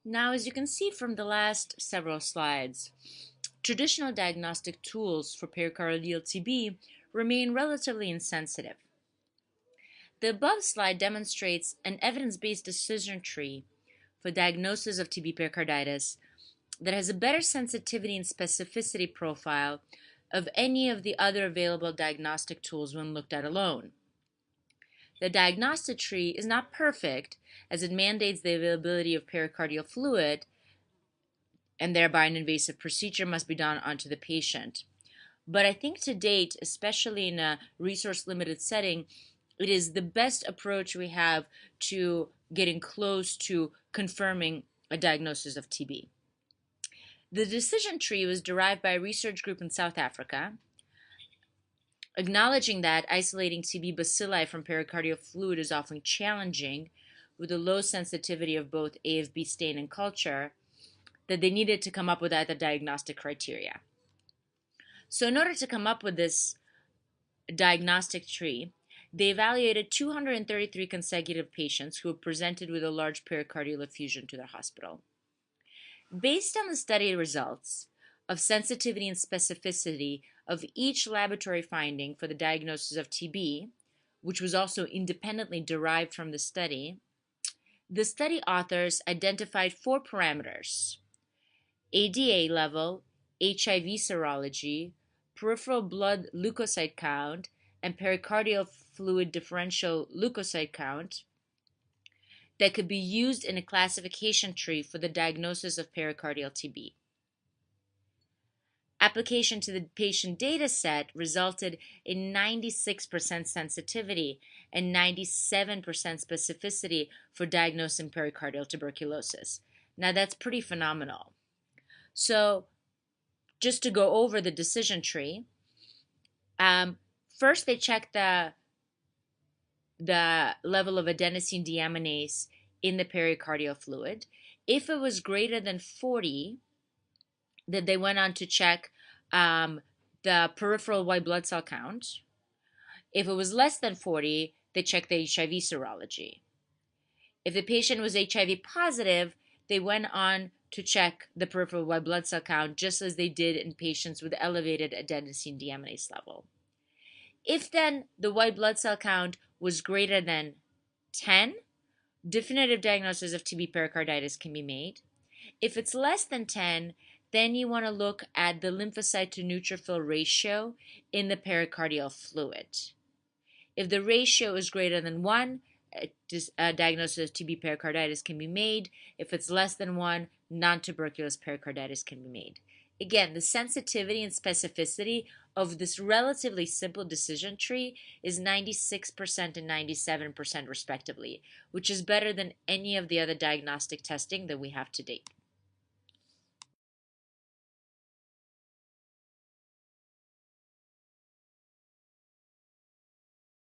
Now, as you can see from the last several slides, traditional diagnostic tools for pericardial TB remain relatively insensitive. The above slide demonstrates an evidence-based decision tree for diagnosis of TB pericarditis that has a better sensitivity and specificity profile of any of the other available diagnostic tools when looked at alone. The diagnostic tree is not perfect as it mandates the availability of pericardial fluid, and thereby an invasive procedure must be done onto the patient. But I think to date, especially in a resource limited setting, it is the best approach we have to getting close to confirming a diagnosis of TB. The decision tree was derived by a research group in South Africa, acknowledging that isolating TB bacilli from pericardial fluid is often challenging with a low sensitivity of both AFB stain and culture, that they needed to come up with other diagnostic criteria. So in order to come up with this diagnostic tree, they evaluated 233 consecutive patients who presented with a large pericardial effusion to their hospital. Based on the study results of sensitivity and specificity of each laboratory finding for the diagnosis of TB, which was also independently derived from the study authors identified 4 parameters: ADA level, HIV serology, peripheral blood leukocyte count, and pericardial fluid differential leukocyte count that could be used in a classification tree for the diagnosis of pericardial TB. Application to the patient data set resulted in 96% sensitivity and 97% specificity for diagnosing pericardial tuberculosis. Now that's pretty phenomenal. So just to go over the decision tree, first they checked the level of adenosine deaminase in the pericardial fluid. If it was greater than 40, then they went on to check the peripheral white blood cell count. If it was less than 40, they checked the HIV serology. If the patient was HIV positive, they went on to check the peripheral white blood cell count just as they did in patients with elevated adenosine deaminase level. If then the white blood cell count was greater than 10, definitive diagnosis of TB pericarditis can be made. If it's less than 10, then you want to look at the lymphocyte to neutrophil ratio in the pericardial fluid. If the ratio is greater than 1, a diagnosis of TB pericarditis can be made. If it's less than 1, non-tuberculous pericarditis can be made. Again, the sensitivity and specificity of this relatively simple decision tree is 96% and 97% respectively, which is better than any of the other diagnostic testing that we have to date.